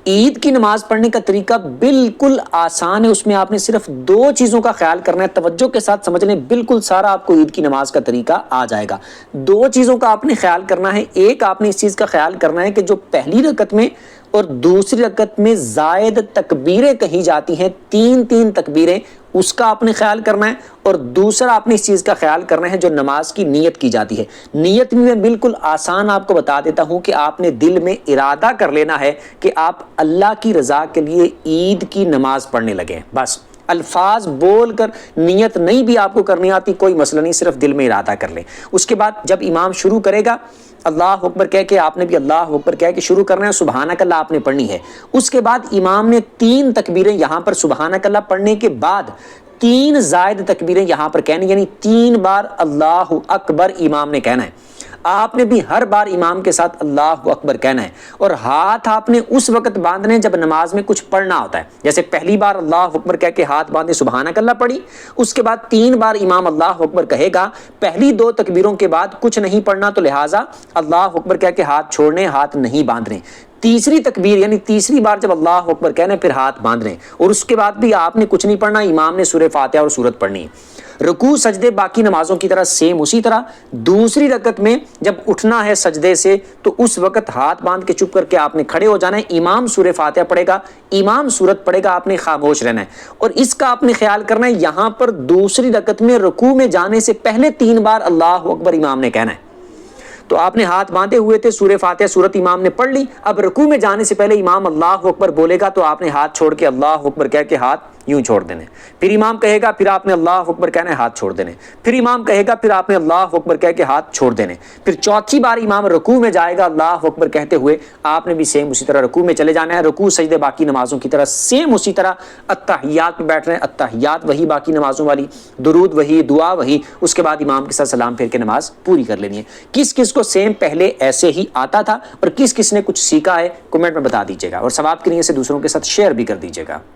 عید کی نماز پڑھنے کا طریقہ بالکل آسان ہے، اس میں آپ نے صرف 2 چیزوں کا خیال کرنا ہے، توجہ کے ساتھ سمجھ لیں، بالکل سارا آپ کو عید کی نماز کا طریقہ آ جائے گا۔ 2 چیزوں کا آپ نے خیال کرنا ہے، ایک آپ نے اس چیز کا خیال کرنا ہے کہ جو پہلی رکعت میں اور دوسری رکعت میں زائد تکبیریں کہی جاتی ہیں، 3 تکبیریں، اس کا آپ نے خیال کرنا ہے، اور دوسرا آپ نے اس چیز کا خیال کرنا ہے جو نماز کی نیت کی جاتی ہے۔ نیت میں بالکل آسان آپ کو بتا دیتا ہوں کہ آپ نے دل میں ارادہ کر لینا ہے کہ آپ اللہ کی رضا کے لیے عید کی نماز پڑھنے لگے ہیں، بس الفاظ بول کر، نیت نہیں بھی آپ کو کرنی آتی کوئی مسئلہ نہیں، صرف دل میں ارادہ کر لیں۔ اس کے بعد جب امام شروع کرے گا اللہ اکبر کہہ کے آپ نے بھی اللہ اکبر کہہ کے شروع کرنا ہے، سبحانک اللہ آپ نے پڑھنی ہے۔ اس کے بعد امام نے 3 تکبیریں یہاں پر سبحانک اللہ پڑھنے کے بعد 3 زائد تکبیریں یہاں پر کہنی، یعنی 3 بار اللہ اکبر امام نے کہنا ہے۔ آپ نے بھی ہر بار امام کے ساتھ اللہ اکبر کہنا ہے، اور ہاتھ آپ نے اس وقت باندھنے جب نماز میں کچھ پڑھنا ہوتا ہے، جیسے پہلی بار اللہ اکبر کہہ کے ہاتھ باندھے سبحانک اللہ پڑھی، اس کے بعد 3 بار امام اللہ اکبر کہے گا، پہلی 2 تکبیروں کے بعد کچھ نہیں پڑھنا، تو لہٰذا اللہ اکبر کہہ کے ہاتھ چھوڑنے، ہاتھ نہیں باندھنے۔ تیسری تکبیر یعنی تیسری بار جب اللہ اکبر کہنا ہے پھر ہاتھ باندھنے، اور اس کے بعد بھی آپ نے کچھ نہیں پڑھنا، امام نے سورہ فاتحہ اور سورت پڑھنی ہے۔ رکوع سجدے باقی نمازوں کی طرح سیم اسی طرح، دوسری رکعت میں جب اٹھنا ہے سجدے سے تو اس وقت ہاتھ باندھ کے چپ کر کے آپ نے کھڑے ہو جانا ہے، امام سورہ فاتحہ پڑھے گا، امام سورت پڑھے گا، آپ نے خاموش رہنا ہے، اور اس کا آپ نے خیال کرنا ہے یہاں پر دوسری رکعت میں رکوع میں جانے سے پہلے 3 بار اللہ اکبر امام نے کہنا ہے۔ تو آپ نے ہاتھ باندھے ہوئے تھے، سورہ فاتحہ سورت امام نے پڑھ لی، اب رکوع میں جانے سے پہلے امام اللہ اکبر بولے گا تو آپ نے ہاتھ چھوڑ کے اللہ اکبر کہہ کے ہاتھ یوں چھوڑ دینے، پھر امام کہے گا پھر آپ نے اللہ اکبر کہنا ہے، ہاتھ چھوڑ دینے، پھر امام کہے گا پھر آپ نے اللہ اکبر کہہ کے ہاتھ چھوڑ دینے، پھر چوتھی بار امام رکوع میں جائے گا اللہ اکبر کہتے ہوئے، آپ نے بھی سیم اسی طرح رکوع میں چلے جانا ہے، رکوع سجدے باقی نمازوں کی طرح سیم اسی طرح، اتحیات میں بیٹھ رہے ہیں، اتحیات وہی باقی نمازوں والی، درود وہی، دعا وہی، اس کے بعد امام کے ساتھ سلام پھیر کے نماز پوری کر لینی ہے۔ کس کس کو سیم پہلے ایسے ہی آتا تھا اور کس کس نے کچھ سیکھا ہے کمنٹ میں بتا دیجیے گا، اور ثواب کی نیت سے دوسروں کے ساتھ شیئر بھی کر دیجیے گا۔